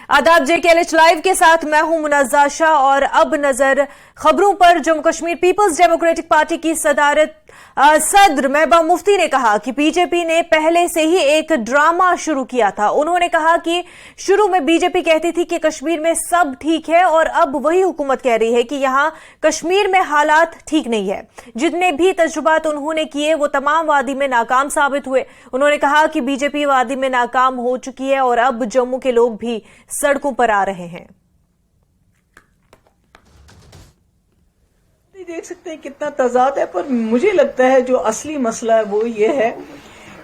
आदाब JKLH live के साथ मैं हूं मुनज़्ज़ा शाह और अब नजर खबरों पर। जम्मू कश्मीर पीपल्स डेमोक्रेटिक पार्टी की सदर महबूबा मुफ्ती ने कहा कि बीजेपी ने पहले से ही एक ड्रामा शुरू किया था। उन्होंने कहा कि शुरू में बीजेपी कहती थी कि कश्मीर में सब ठीक है और अब वही हुकूमत कह रही है कि यहां कश्मीर में हालात ठीक नहीं है। जितने भी तजुर्बात उन्होंने किए वो तमाम वादी में नाकाम साबित हुए। उन्होंने कहा कि बीजेपी वादी में नाकाम हो चुकी है और अब जम्मू के लोग भी सड़कों पर आ रहे हैं। देख सकते हैं कितना तजाद है, पर मुझे लगता है जो असली मसला है वो ये है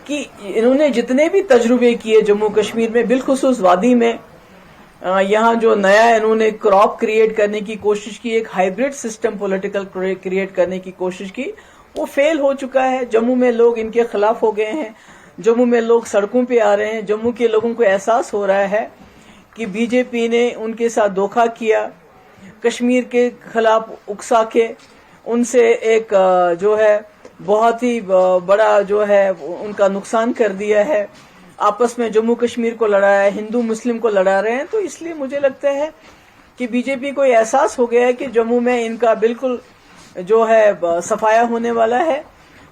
कि इन्होंने जितने भी तजुर्बे किए जम्मू कश्मीर में, बिलखुसूस वादी में, यहाँ जो नया इन्होंने क्रॉप क्रिएट करने की कोशिश की, एक हाइब्रिड सिस्टम पॉलिटिकल क्रिएट करने की कोशिश की, वो फेल हो चुका है। जम्मू में लोग इनके खिलाफ हो गए हैं, जम्मू में लोग सड़कों पे आ रहे हैं। जम्मू के लोगों को एहसास हो रहा है कि बीजेपी ने उनके साथ धोखा किया, कश्मीर के खिलाफ उकसा के उनसे एक जो है बहुत ही बड़ा जो है उनका नुकसान कर दिया है। आपस में जम्मू कश्मीर को लड़ा है, हिंदू मुस्लिम को लड़ा रहे हैं। तो इसलिए मुझे लगता है कि बीजेपी को एहसास हो गया है कि जम्मू में इनका बिल्कुल जो है सफाया होने वाला है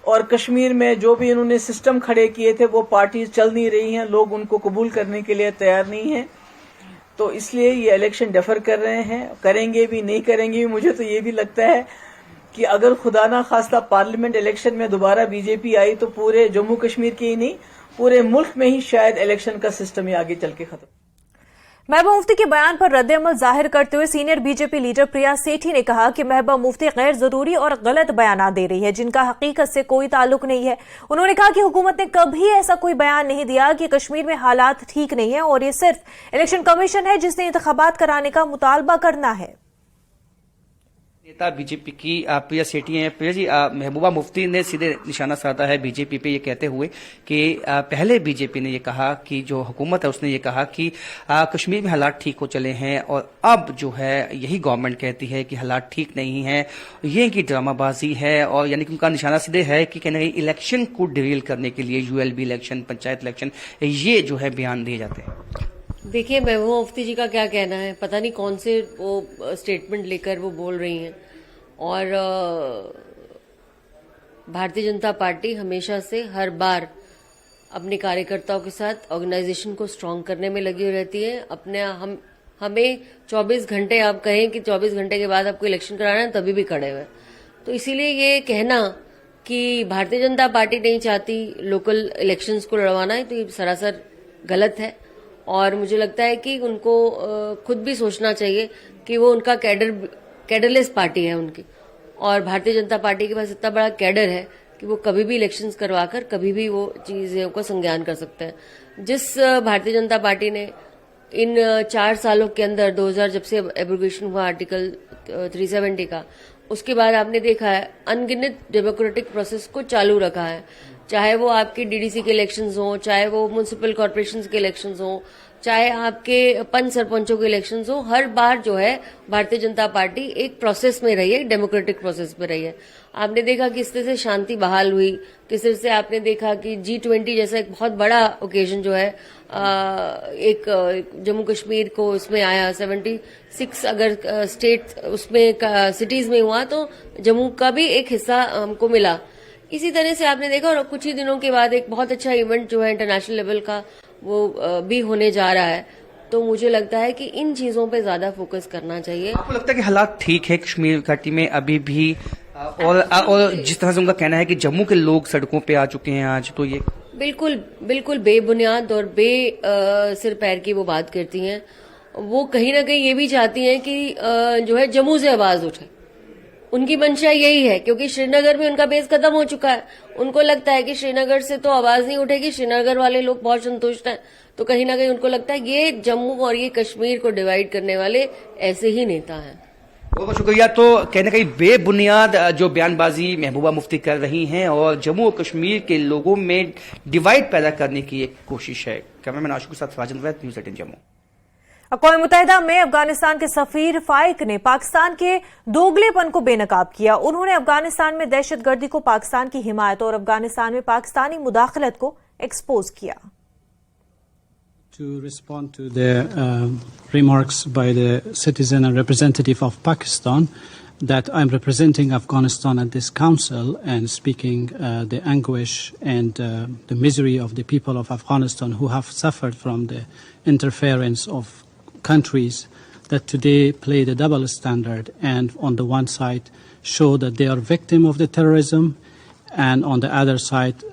और कश्मीर में जो भी इन्होंने सिस्टम खड़े किए थे वो पार्टी चल नहीं रही हैं, लोग उनको कबूल करने के लिए तैयार नहीं हैं। तो इसलिए ये इलेक्शन डेफर कर रहे हैं, करेंगे भी नहीं करेंगे भी। मुझे तो ये भी लगता है कि अगर खुदा ना खास्ता पार्लियामेंट इलेक्शन में दोबारा बीजेपी आई तो पूरे जम्मू कश्मीर के ही नहीं पूरे मुल्क में ही शायद इलेक्शन का सिस्टम ही आगे चल के खत्म। महबूबा मुफ्ती के बयान पर रद्द-ए-अमल जाहिर करते हुए सीनियर बीजेपी लीडर प्रिया सेठी ने कहा कि महबूबा मुफ्ती गैर जरूरी और गलत बयान दे रही है जिनका हकीकत से कोई ताल्लुक नहीं है। उन्होंने कहा कि हुकूमत ने कभी ऐसा कोई बयान नहीं दिया कि कश्मीर में हालात ठीक नहीं है और ये सिर्फ इलेक्शन कमीशन है जिसने इंतखाबात कराने का मुतालबा करना है। नेता बीजेपी की प्रिया सेठी हैं। प्रिया जी, महबूबा मुफ्ती ने सीधे निशाना साधा है बीजेपी पे, ये कहते हुए कि पहले बीजेपी ने ये कहा कि जो हुकूमत है उसने ये कहा कि कश्मीर में हालात ठीक हो चले हैं और अब जो है यही गवर्नमेंट कहती है कि हालात ठीक नहीं है। ये इनकी ड्रामाबाजी है और यानी कि उनका निशाना सीधे है कि कहना इलेक्शन को डिरेल करने के लिए ULB इलेक्शन, पंचायत इलेक्शन, ये जो है बयान दिए जाते हैं। देखिए, महबूबा मुफ्ती जी का क्या कहना है, पता नहीं कौन से वो स्टेटमेंट लेकर वो बोल रही हैं। और भारतीय जनता पार्टी हमेशा से हर बार अपने कार्यकर्ताओं के साथ ऑर्गेनाइजेशन को स्ट्रांग करने में लगी रहती है। हमें 24 घंटे, आप कहें कि 24 घंटे के बाद आपको इलेक्शन कराना है, तभी भी खड़े हुए। तो इसीलिए ये कहना कि भारतीय जनता पार्टी नहीं चाहती लोकल इलेक्शंस को लड़वाना है, तो ये सरासर गलत है। और मुझे लगता है कि उनको खुद भी सोचना चाहिए कि वो उनका कैडरलेस पार्टी है उनकी, और भारतीय जनता पार्टी के पास इतना बड़ा कैडर है कि वो कभी भी इलेक्शंस करवाकर कभी भी वो चीजों को संज्ञान कर सकते हैं। जिस भारतीय जनता पार्टी ने इन 4 सालों के अंदर 2000 जब से एब्रोगेशन हुआ आर्टिकल 370 का, उसके बाद आपने देखा है अनगिनत डेमोक्रेटिक प्रोसेस को चालू रखा है। चाहे वो आपके DDC के इलेक्शंस हों, चाहे वो म्युनिसिपल कॉर्पोरेशंस के इलेक्शंस हों, चाहे आपके पंच सरपंचों के इलेक्शंस हों, हर बार जो है भारतीय जनता पार्टी एक प्रोसेस में रही है, डेमोक्रेटिक प्रोसेस में रही है। आपने देखा किस तरह से शांति बहाल हुई, किस तरह से आपने देखा कि G20 जैसा एक बहुत बड़ा ओकेजन जो है एक जम्मू कश्मीर को उसमें आया। 76 अगर स्टेट उसमें सिटीज में हुआ तो जम्मू का भी एक हिस्सा हमको मिला। इसी तरह से आपने देखा, और कुछ ही दिनों के बाद एक बहुत अच्छा इवेंट जो है इंटरनेशनल लेवल का वो भी होने जा रहा है। तो मुझे लगता है कि इन चीजों पे ज्यादा फोकस करना चाहिए। आपको लगता है कि हालात ठीक है कश्मीर घाटी में अभी भी? और जिस तरह से उनका कहना है कि जम्मू के लोग सड़कों पे आ चुके हैं आज, तो ये बिल्कुल बेबुनियाद और सिर पैर की वो बात करती हैं। वो कहीं ना कहीं ये भी चाहती हैं कि जो है जम्मू से आवाज उठे। उनकी मंशा यही है, क्योंकि श्रीनगर में उनका बेस खत्म हो चुका है। उनको लगता है कि श्रीनगर से तो आवाज नहीं उठेगी, श्रीनगर वाले लोग बहुत संतुष्ट हैं। तो कहीं ना कहीं उनको लगता है ये जम्मू और ये कश्मीर को डिवाइड करने वाले ऐसे ही नेता हैं। बहुत बहुत शुक्रिया। तो कहने कहीं बेबुनियाद जो बयानबाजी महबूबा मुफ्ती कर रही हैं और जम्मू और कश्मीर के लोगों में डिवाइड पैदा करने की एक कोशिश है। कैमरामैन आशुक के साथ फाजिल वैद, न्यूज़ 18 जम्मू। अक़वाम मुत्तहिदा में अफगानिस्तान के सफीर फाइक ने पाकिस्तान के दोगलेपन को बेनकाब किया। उन्होंने अफगानिस्तान में दहशतगर्दी को, पाकिस्तान की हिमायत और अफगानिस्तान में पाकिस्तानी मुदाखलत को एक्सपोज किया। To respond to the remarks by the citizen and representative of Pakistan that I'm representing Afghanistan at this council and speaking the anguish and the misery of the people of Afghanistan who have suffered from the interference of countries that today play the double standard and on the one side show that they are victim of the terrorism and on the other side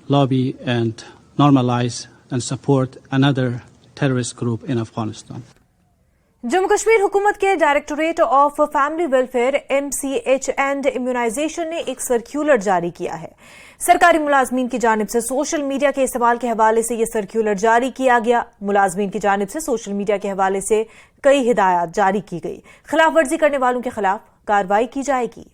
lobby and normalize and support another terrorist group in Afghanistan. Jammu Kashmir हुकूमत के directorate of family welfare MCH and immunisation ने एक circular जारी किया है। सरकारी मुलाजमीन की जानिब से सोशल मीडिया के इस्तेमाल के हवाले से यह सर्क्यूलर जारी किया गया। मुलाजमीन की जानिब से सोशल मीडिया के हवाले से कई हिदायत जारी की गई। खिलाफ वर्जी करने वालों के खिलाफ कार्रवाई की जाएगी।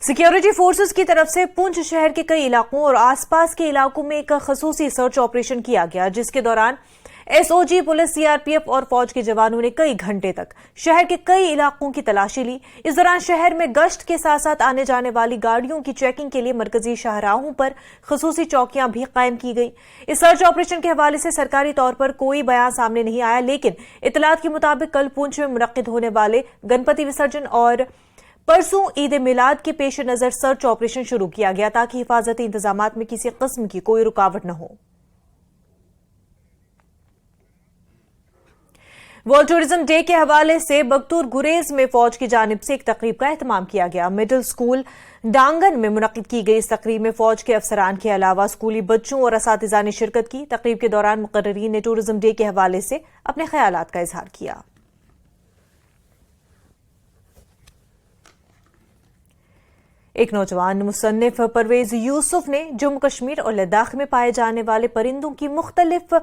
सिक्योरिटी फोर्सेस की तरफ से पुंछ शहर के कई इलाकों और आसपास के इलाकों में एक खसूसी सर्च ऑपरेशन किया गया, जिसके दौरान SOG, पुलिस, CRPF और फौज के जवानों ने कई घंटे तक शहर के कई इलाकों की तलाशी ली। इस दौरान शहर में गश्त के साथ साथ आने जाने वाली गाड़ियों की चेकिंग के लिए मरकजी शाहराहों पर खसूसी चौकियां भी कायम की गई। इस सर्च ऑपरेशन के हवाले से सरकारी तौर पर कोई बयान सामने नहीं आया, लेकिन इतलात के मुताबिक कल पुंछ में मुनक्किद होने वाले गणपति विसर्जन और परसों ईद मिलाद के पेश नजर सर्च ऑपरेशन शुरू किया गया ताकि हिफाजती इंतजामात में किसी किस्म की कोई रुकावट न हो। वर्ल्ड टूरिज्म डे के हवाले से बगतूर गुरेज में फौज की जानिब से एक तकरीब का एहतमाम किया गया। मिडिल स्कूल डांगन में मुनक्किद की गई इस तकरीब में फौज के अफसरान के अलावा स्कूली बच्चों और असातिज़ा ने शिरकत की। तकरीब के दौरान मुकर्ररीन ने टूरिज्म डे के हवाले से अपने ख्यालात का इजहार किया। एक नौजवान मुसन्निफ परवेज यूसुफ ने जम्मू कश्मीर और लद्दाख में पाए जाने वाले परिंदों की मुख्तलिफ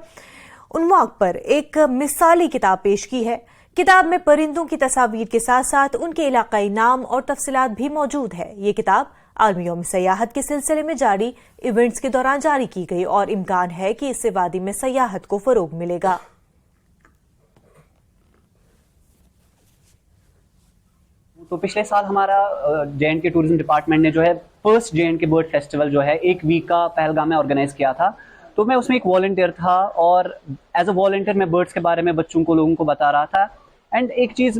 उन्माक पर एक मिसाली किताब पेश की है। किताब में परिंदों की तस्वीर के साथ साथ उनके इलाकाई नाम और तफसीलात भी मौजूद है। ये किताब आलमी यौम सयाहत के सिलसिले में जारी इवेंट्स के दौरान जारी की गई और इम्कान है कि इससे वादी में सयाहत को फरोग मिलेगा। तो पिछले साल हमारा JNK टूरिज्म डिपार्टमेंट ने जो है फर्स्ट JNK बर्ड फेस्टिवल जो है एक वीक का पहलगाम में ऑर्गेनाइज किया था। तो मैं उसमें एक वॉलंटियर था और एज अ वॉलंटियर मैं बर्ड्स के बारे में बच्चों को, लोगों को बता रहा था। एंड एक चीज़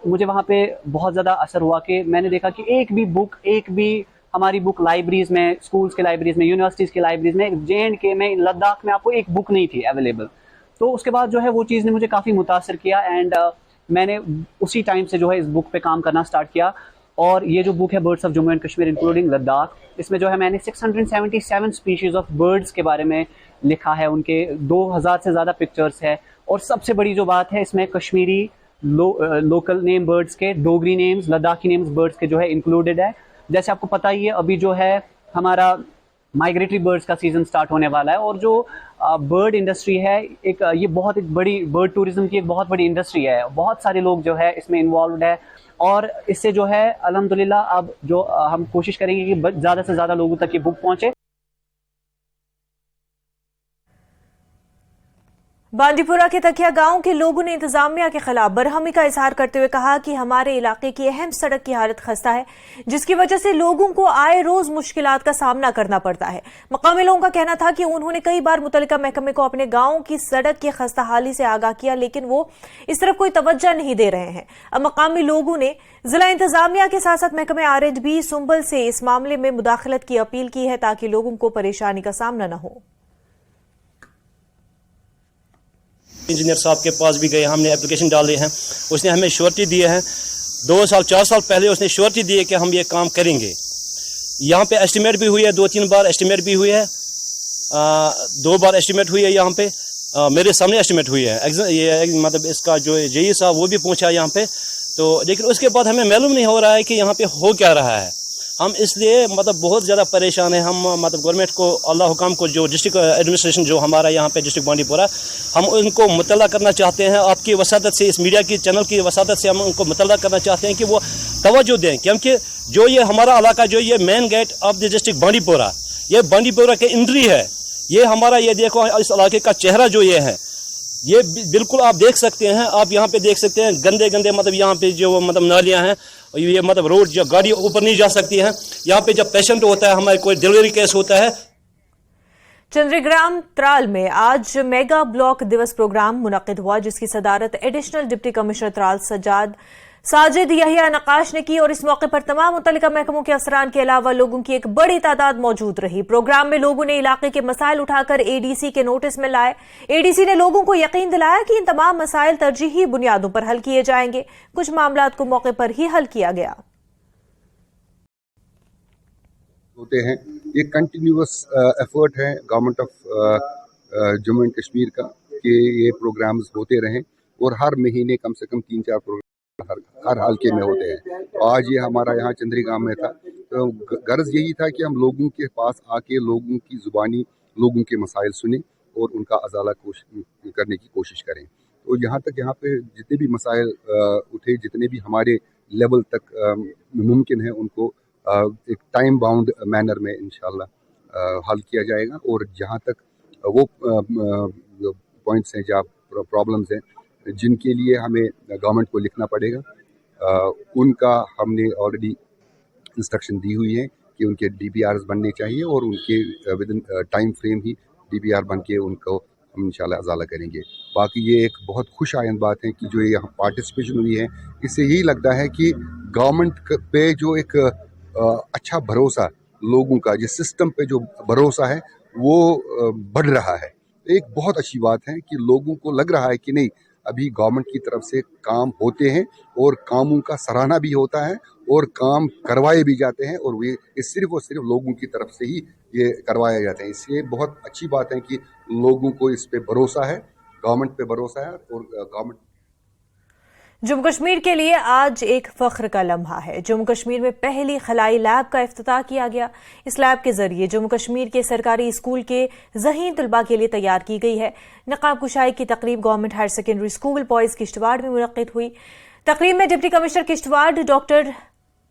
मुझे वहाँ पे बहुत ज़्यादा असर हुआ कि मैंने देखा कि एक भी हमारी बुक लाइब्रेरीज में, स्कूल्स के लाइब्रेरीज में, यूनिवर्सिटीज़ की लाइब्रेरीज में, JNK में, लद्दाख में आपको एक बुक नहीं थी अवेलेबल। तो उसके बाद जो है वो चीज़ ने मुझे काफ़ी मुतासर किया एंड मैंने उसी टाइम से जो है इस बुक पे काम करना स्टार्ट किया। और ये जो बुक है birds of Jammu and Kashmir including Ladakh, इसमें जो है मैंने 677 स्पीशीज ऑफ बर्ड्स के बारे में लिखा है। उनके 2000 से ज़्यादा पिक्चर्स है। और सबसे बड़ी जो बात है इसमें कश्मीरी लोकल नेम बर्ड्स के, Dogri names, Ladakhi names birds के जो है इंक्लूडेड है। जैसे आपको पता ही है अभी जो है हमारा माइग्रेटरी बर्ड्स का सीज़न स्टार्ट होने वाला है और जो बर्ड इंडस्ट्री है ये बहुत एक बड़ी बर्ड टूरिज्म की एक बहुत बड़ी इंडस्ट्री है। बहुत सारे लोग जो है इसमें इन्वॉल्वड है और इससे जो है अल्हम्दुलिल्लाह अब जो हम कोशिश करेंगे कि ज़्यादा से ज़्यादा लोगों तक ये बुक पहुँचे। बांदीपुरा के तकिया गांव के लोगों ने इंतजामिया के खिलाफ बरहमी का इजहार करते हुए कहा कि हमारे इलाके की अहम सड़क की हालत खस्ता है, जिसकी वजह से लोगों को आए रोज मुश्किलात का सामना करना पड़ता है। मकामी लोगों का कहना था कि उन्होंने कई बार मुतल्लिका महकमे को अपने गांव की सड़क की खस्ता हाली से आगाह किया, लेकिन वो इस तरफ कोई तवज्जो नहीं दे रहे हैं। अब मकामी लोगों ने जिला इंतजामिया के साथ साथ महकमे R&B सुंबल से इस मामले में मुदाखलत की अपील की है ताकि लोगों को परेशानी का सामना न हो। इंजीनियर साहब के पास भी गए, हमने एप्लीकेशन डाले हैं, उसने हमें श्योरिटी दिए हैं। 2 साल 4 साल पहले उसने श्योरिटी दी है कि हम ये काम करेंगे। यहाँ पे एस्टिमेट भी हुई है, 2-3 बार एस्टिमेट भी हुई है, 2 बार एस्टिमेट हुई है यहाँ पे, मेरे सामने एस्टिमेट हुई है। ये मतलब इसका जो JE साहब वो भी पहुँचा यहाँ पे, तो लेकिन उसके बाद हमें मालूम नहीं हो रहा है कि यहाँ पे हो क्या रहा है। हम इसलिए मतलब बहुत ज़्यादा परेशान हैं। हम मतलब गवर्नमेंट को, अल्लाह हुकाम को, जो डिस्ट्रिक्ट एडमिनिस्ट्रेशन जो हमारा यहाँ पे डिस्ट्रिक्ट बांडीपुरा, हम उनको मुतल्ला करना चाहते हैं। आपकी वसादत से, इस मीडिया की चैनल की वसादत से हम उनको मुतल्ला करना चाहते हैं कि वो तवज्जो दें, क्योंकि जो ये हमारा इलाका, जो ये main gate of the district Bandipora, ये बांडीपुरा के एंट्री है। ये हमारा, ये देखो इस इलाके का चेहरा जो ये है, ये बिल्कुल आप देख सकते हैं, आप यहाँ पे देख सकते हैं गंदे गंदे मतलब यहाँ पे जो मतलब नालियाँ हैं। ये मतलब रोड जो गाड़ी ऊपर नहीं जा सकती है। यहाँ पे जब पेशेंट होता है, हमारे कोई डिलीवरी केस होता है, चंद्रीग्राम त्राल में आज मेगा ब्लॉक दिवस प्रोग्राम मुनक्किद हुआ, जिसकी सदारत additional deputy commissioner Tral Sajid Yahya Naqash ने की और इस मौके पर तमाम मुतल्लिका महकमों के अफसरान के अलावा लोगों की एक बड़ी तादाद मौजूद रही। प्रोग्राम में लोगों ने इलाके के मसाइल उठाकर एडीसी के नोटिस में लाए। एडीसी ने लोगों को यकीन दिलाया कि इन तमाम मसाइल तरजीही बुनियादों पर हल किए जाएंगे। कुछ मामलात को मौके पर ही हल किया गया। होते हैं, ये कंटिन्यूअस एफर्ट है government of Jammu and Kashmir का कि ये प्रोग्राम्स होते रहें और हर महीने कम से कम 3-4 प्रोग्राम हर हल्के में होते हैं। आज ये हमारा यहाँ चंद्रीग्राम में था, तो गर्ज यही था कि हम लोगों के पास आके लोगों की जुबानी लोगों के मसाइल सुने और उनका अजाला करने की कोशिश करें। तो यहाँ पे जितने भी मसाइल उठे, जितने भी हमारे लेवल तक मुमकिन है, उनको एक टाइम बाउंड मैनर में इंशाल्लाह हल किया जाएगा। और जहाँ तक वो पॉइंट्स हैं, जहाँ प्रॉब्लम्स हैं, जिनके लिए हमें गवर्नमेंट को लिखना पड़ेगा, उनका हमने ऑलरेडी इंस्ट्रक्शन दी हुई है कि उनके DPRs बनने चाहिए और उनके with in time frame he DPR बन के उनको हम इंशाल्लाह अजाला करेंगे। बाकी ये एक बहुत खुश आइंद बात है कि जो यहाँ पार्टिसिपेशन हुई है, इससे यही लगता है कि गवर्नमेंट पे जो एक अच्छा भरोसा लोगों का, जिस सिस्टम पे जो भरोसा है वो बढ़ रहा है। एक बहुत अच्छी बात है कि लोगों को लग रहा है कि नहीं, अभी गवर्नमेंट की तरफ से काम होते हैं और कामों का सराहना भी होता है और काम करवाए भी जाते हैं और ये सिर्फ और सिर्फ लोगों की तरफ से ही ये करवाए जाते हैं। इसलिए बहुत अच्छी बात है कि लोगों को इस पे भरोसा है, गवर्नमेंट पे भरोसा है और गवर्नमेंट। जम्मू कश्मीर के लिए आज एक फख्र का लम्हा है। जम्मू कश्मीर में पहली खलाई लैब का इफ्तिताह किया गया। इस लैब के जरिए जम्मू कश्मीर के सरकारी स्कूल के ज़हीन तलबा के लिए तैयार की गई है। नकाब कुशाई की तकरीब government higher secondary school boys Kishtwar में मुनक्किद हुई। तकरीब में deputy commissioner Kishtwar doctor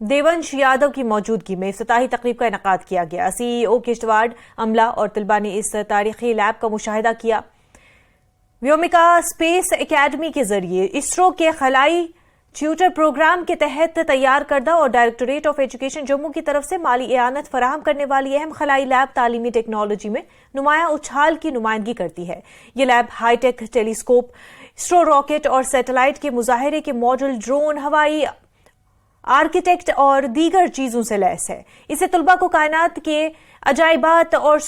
Devansh Yadav की मौजूदगी में इफ्तिताही तकरीब का इनेकाद किया गया। CEO किश्तवाड़, अमला और तलबा ने इस तारीखी लैब का मुशाहिदा किया। व्योमिका स्पेस एकेडमी के जरिए इसरो के खलाई ट्यूटर प्रोग्राम के तहत तैयार करदा और डायरेक्टोरेट ऑफ एजुकेशन जम्मू की तरफ से माली एआनत फराहम करने वाली अहम खलाई लैब तालीमी टेक्नोलॉजी में नुमाया उछाल की नुमाइंदगी करती है। ये lab high tech telescope, ISRO rocket और सैटेलाइट के मुजाहिरे के मॉडल, ड्रोन, हवाई आर्किटेक्ट और दीगर चीजों से लैस है। इसे तलबा को कायनात के अजाइबात और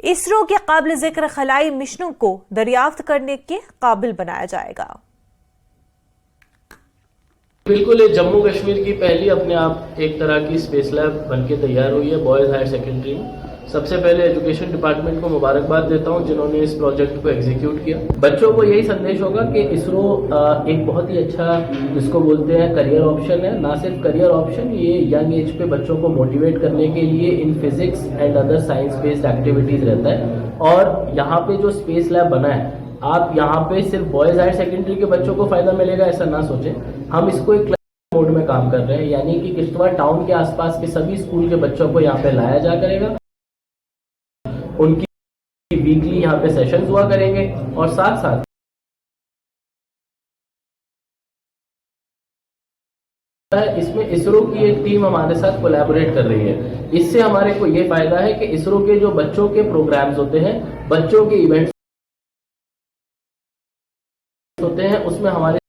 इसरो के काबिल जिक्र खलाई मिशनों को दरियाफ्त करने के काबिल बनाया जाएगा। बिल्कुल, ये जम्मू कश्मीर की पहली अपने आप एक तरह की स्पेस लैब बनके तैयार हुई है बॉयज हायर सेकेंडरी में। सबसे पहले एजुकेशन डिपार्टमेंट को मुबारकबाद देता हूं जिन्होंने इस प्रोजेक्ट को एग्जीक्यूट किया। बच्चों को यही संदेश होगा कि इसरो एक बहुत ही अच्छा, जिसको बोलते हैं करियर ऑप्शन है। ना सिर्फ करियर ऑप्शन, ये यंग एज पे बच्चों को मोटिवेट करने के लिए in physics and other science based activities रहता है। और यहाँ पे जो स्पेस लैब बना है, आप यहाँ पे सिर्फ बॉयज हायर सेकेंडरी के बच्चों को फायदा मिलेगा ऐसा ना सोचें। हम इसको एक मोड में काम कर रहे हैं, यानी कि किश्तवाड़ टाउन के आसपास के सभी स्कूल के बच्चों को यहाँ पे लाया जा करेगा। उनकी वीकली यहाँ पे सेशंस हुआ करेंगे और साथ साथ इसमें इसरो की एक टीम हमारे साथ कोलैबोरेट कर रही है। इससे हमारे को ये फायदा है कि इसरो के जो बच्चों के प्रोग्राम्स होते हैं, बच्चों के इवेंट्स होते हैं, उसमें हमारे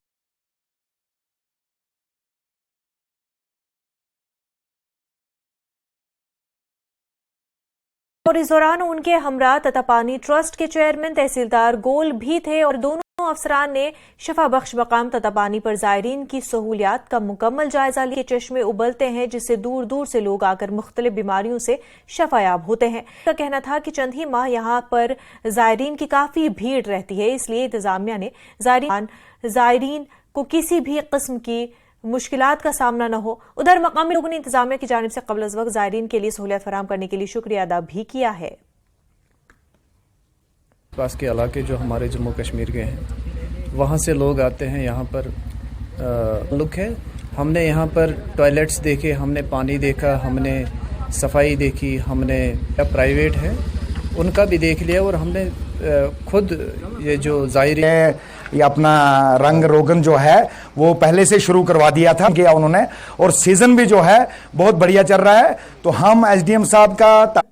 और इस दौरान उनके हमरा ततापानी ट्रस्ट के चेयरमैन तहसीलदार गोल भी थे और दोनों अफसरान ने शफा बख्श मकाम ततापानी पर जायरीन की सहूलियात का मुकम्मल जायजा लिया। चश्मे उबलते हैं जिससे दूर दूर से लोग आकर मुख्तलिफ बीमारियों से शफायाब होते हैं। उनका कहना था कि चंद ही माह यहाँ पर जायरीन की काफी भीड़ रहती है, इसलिए इंतजामिया ने जायरीन को किसी भी किस्म की मुश्किलात का सामना न हो। उधर मकामी लोगों ने इंतजामिया की जानिब से क़ब्ल अज़ वक्त जायरीन के लिए सहूलियत फराहम करने के लिए शुक्रिया अदा भी किया है। पास के इलाके जो हमारे जम्मू कश्मीर के हैं, वहाँ से लोग आते हैं यहाँ पर लुक है। हमने यहाँ पर टॉयलेट्स देखे, हमने पानी देखा, हमने सफाई देखी, हमने प्राइवेट है उनका भी देख लिया और हमने खुद ये जो ज़ायरीन ये अपना रंग रोगन जो है वो पहले से शुरू करवा दिया था किया उन्होंने, और सीजन भी जो है बहुत बढ़िया चल रहा है। तो हम एसडीएम साहब का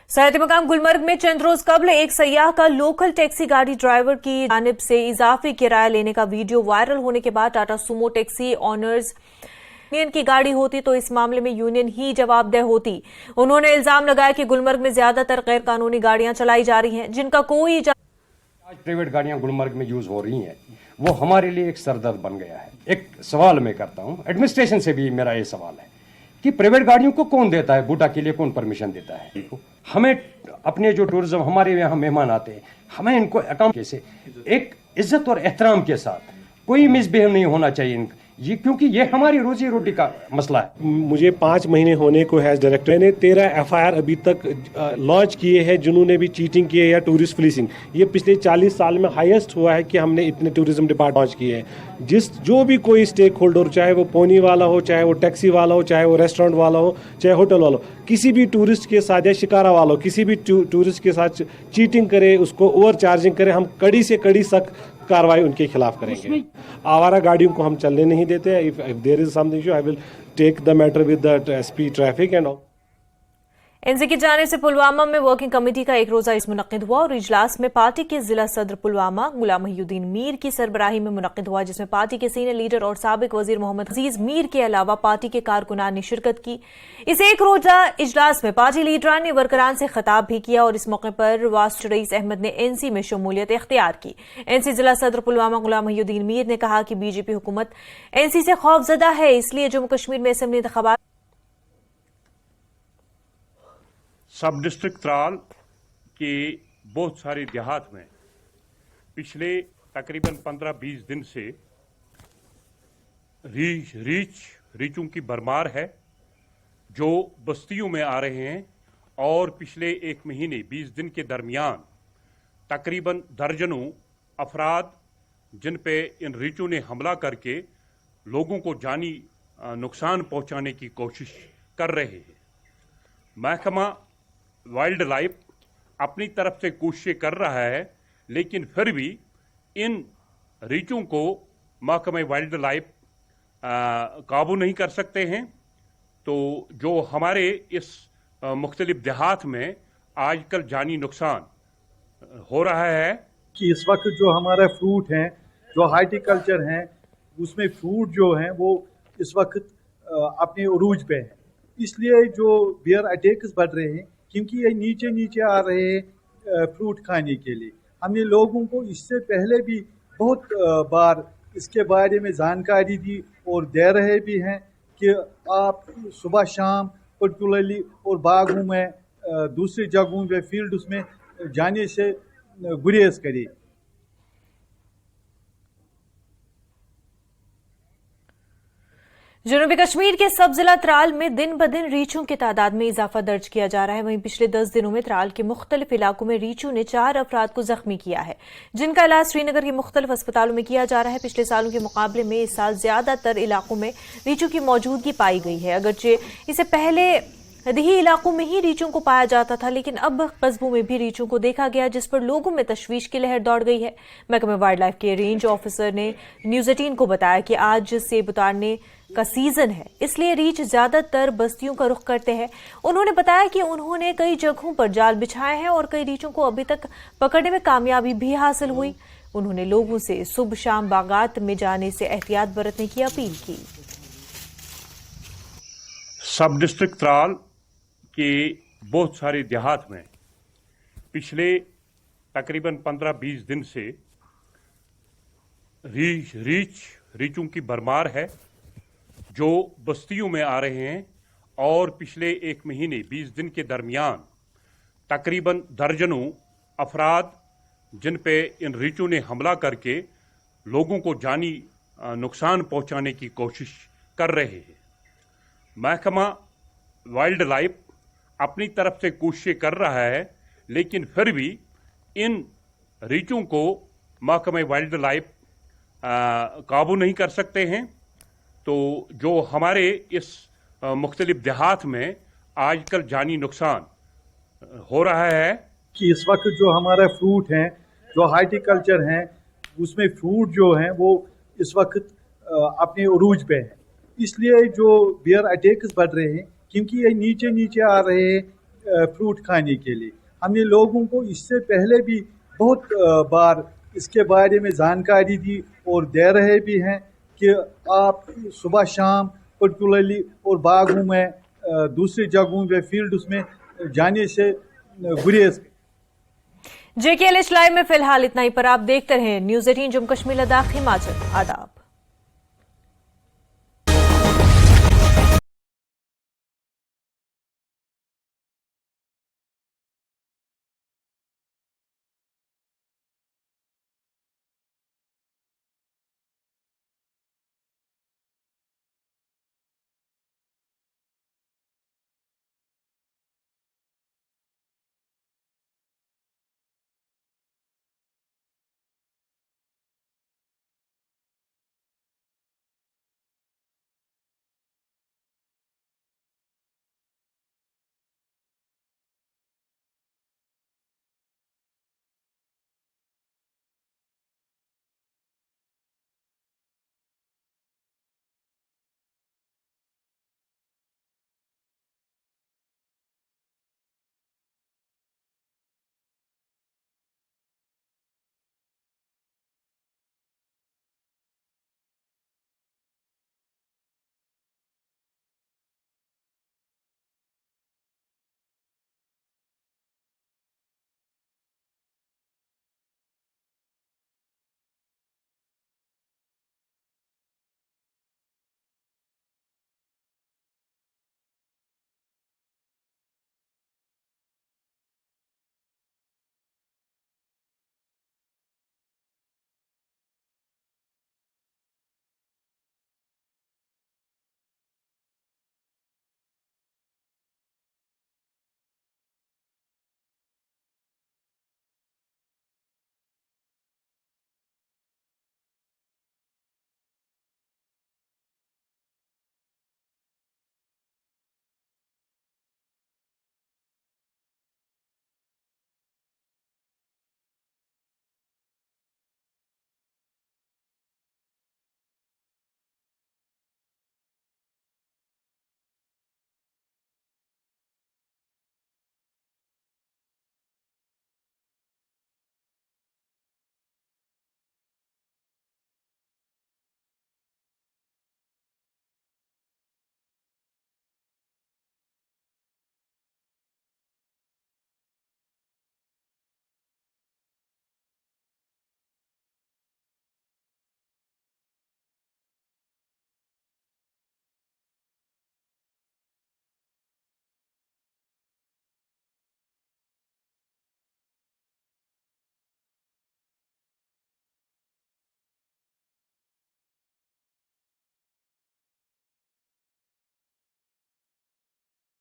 सरहदी मकाम गुलमर्ग में चंद रोज कबल एक सयाह का लोकल टैक्सी गाड़ी ड्राइवर की जानिब से इजाफी किराया लेने का वीडियो वायरल होने के बाद Tata Sumo taxi honours union की गाड़ी होती तो इस मामले में यूनियन ही जवाबदेह होती। उन्होंने इल्जाम लगाया कि गुलमर्ग में ज्यादातर गैर कानूनी गाड़ियां चलाई जा रही हैं जिनका कोई आज प्राइवेट गाड़ियां गुलमर्ग में यूज हो रही हैं, वो हमारे लिए एक सरदर्द बन गया है। एक सवाल मैं करता हूं, एडमिनिस्ट्रेशन से भी मेरा ये सवाल है कि प्राइवेट गाड़ियों को कौन देता है, बूटा के लिए कौन परमिशन देता है? हमें अपने जो टूरिज्म हमारे यहाँ मेहमान आते हैं, हमें इनको अकाउंट से एक इज्जत और एहतराम के साथ कोई मिसबिहेव नहीं होना चाहिए ये, क्योंकि ये हमारी रोजी रोटी का मसला है। मुझे 5 महीने होने को है डायरेक्टर, मैंने 13 एफआईआर अभी तक लॉन्च किए हैं जिन्होंने भी चीटिंग की है या टूरिस्ट पुलिसिंग। ये पिछले 40 साल में हाईएस्ट हुआ है कि हमने इतने टूरिज्म डिपार्टमेंट लॉन्च किए हैं। जो भी कोई स्टेक होल्डर, चाहे वो पोनी वाला हो, चाहे वो टैक्सी वाला हो, चाहे वो रेस्टोरेंट वाला हो, चाहे होटल वाला हो, किसी भी टूरिस्ट के साथ या शिकारा वाला हो, किसी भी टूरिस्ट के साथ चीटिंग करे, उसको ओवर चार्जिंग करे, हम कड़ी से कड़ी सख्त कार्रवाई उनके खिलाफ करेंगे। आवारा गाड़ियों को हम चलने नहीं देते। If there is something issue I will take the matter with the SP traffic and all. NC की जानिब से पुलवामा में वर्किंग कमेटी का एक रोजा मुनक्किद हुआ और इजलास में पार्टी के जिला सदर पुलवामा गुलाम महिउद्दीन मीर की सरबराही में मुनक्किद हुआ, जिसमें पार्टी के सीनियर लीडर और साबिक वजीर मोहम्मद अजीज मीर के अलावा पार्टी के कारकुनान ने शिरकत की। इस एक रोजा इजलास में पार्टी लीडरान ने वर्करान से खिताब भी किया और इस मौके पर वास्ट रईस अहमद ने एनसी में शमूलियत इख्तियार की। एनसी जिला सदर पुलवामा गुलाम महिउद्दीन मीर ने कहा कि बीजेपी हुकूमत एनसी से खौफजदा है, इसलिए जम्मू कश्मीर में असेंबली इंतखाबात सब डिस्ट्रिक्ट त्राल के बहुत सारे देहात में पिछले तकरीबन 15-20 दिन से रीचों की भरमार है जो बस्तियों में आ रहे हैं, और पिछले 1 महीने 20 दिन के दरमियान तकरीबन दर्जनों अफराद जिन पे इन रीचों ने हमला करके लोगों को जानी नुकसान पहुंचाने की कोशिश कर रहे हैं। महकमा वाइल्ड लाइफ अपनी तरफ से कोशिशें कर रहा है, लेकिन फिर भी इन रीचों को महकमा वाइल्ड लाइफ काबू नहीं कर सकते हैं। तो जो हमारे इस मुख्तलिफ देहात में आजकल जानी नुकसान हो रहा है कि इस वक्त जो हमारा फ्रूट हैं, जो हार्टिकल्चर हैं, उसमें फ्रूट जो हैं वो इस वक्त अपने उरूज पे है। इसलिए जो बियर अटैक्स बढ़ रहे हैं क्योंकि ये नीचे नीचे आ रहे हैं फ्रूट खाने के लिए। हमने लोगों को इससे पहले भी बहुत बार इसके बारे में जानकारी दी और दे रहे भी हैं कि आप सुबह शाम पर्टिकुलरली और बागों में दूसरी जगहों में फील्ड्स में जाने से गुरेज करें। जनूबी कश्मीर के सब जिला त्राल में दिन ब दिन रीछों की तादाद में इजाफा दर्ज किया जा रहा है। वहीं पिछले 10 दिनों में त्राल के मुख्तलिफ इलाकों में रीछों ने 4 अफराद को जख्मी किया है, जिनका इलाज श्रीनगर के मुख्तलिफ अस्पतालों में किया जा रहा है। पिछले सालों के मुकाबले में इस साल ज्यादातर इलाकों में रीछों की मौजूदगी पाई गई है। अगरचे इसे पहले दही इलाकों में ही रीछों को पाया जाता था, लेकिन अब कस्बों में भी रीछों को देखा गया, जिस पर लोगों में तशवीश की लहर दौड़ गई है। महकमे वाइल्ड लाइफ के रेंज ऑफिसर ने न्यूज 18 को बताया कि आज सेब उतारने का सीजन है, इसलिए रीछ ज्यादातर बस्तियों का रुख करते हैं। उन्होंने बताया कि उन्होंने कई जगहों पर जाल बिछाए हैं और कई रीछों को अभी तक पकड़ने में कामयाबी भी हासिल हुई। उन्होंने लोगों से सुबह शाम बागात में जाने से एहतियात बरतने की अपील की। सब डिस्ट्रिक्ट त्राल के बहुत सारे देहात में पिछले तकरीबन 15-20 दिन से रीचों की भरमार है जो बस्तियों में आ रहे हैं, और पिछले 1 महीने 20 दिन के दरमियान तकरीबन दर्जनों अफराद जिन पे इन रीचों ने हमला करके लोगों को जानी नुकसान पहुंचाने की कोशिश कर रहे हैं। महकमा वाइल्ड लाइफ अपनी तरफ से कोशिशें कर रहा है, लेकिन फिर भी इन रीचों को महकमा वाइल्ड लाइफ काबू नहीं कर सकते हैं। तो जो हमारे इस मुख्तलिफ देहात में आजकल जानी नुकसान हो रहा है कि इस वक्त जो हमारा फ्रूट हैं, जो हार्टिकल्चर हैं, उसमें फ्रूट जो हैं वो इस वक्त अपने उरूज पे हैं, इसलिए जो बियर अटैक्स बढ़ रहे हैं क्योंकि ये नीचे नीचे आ रहे हैं फ्रूट खाने के लिए। हमने लोगों को इससे पहले भी बहुत बार इसके बारे में जानकारी दी और दे रहे भी हैं कि आप सुबह शाम पर्टिकुलरली और बागों में दूसरी जगहों में फील्ड्स में जाने से गुरेज। JKLH लाइव में फिलहाल इतना ही, पर आप देखते रहें न्यूज़ 18 जम्मू कश्मीर लद्दाख हिमाचल। आदाब।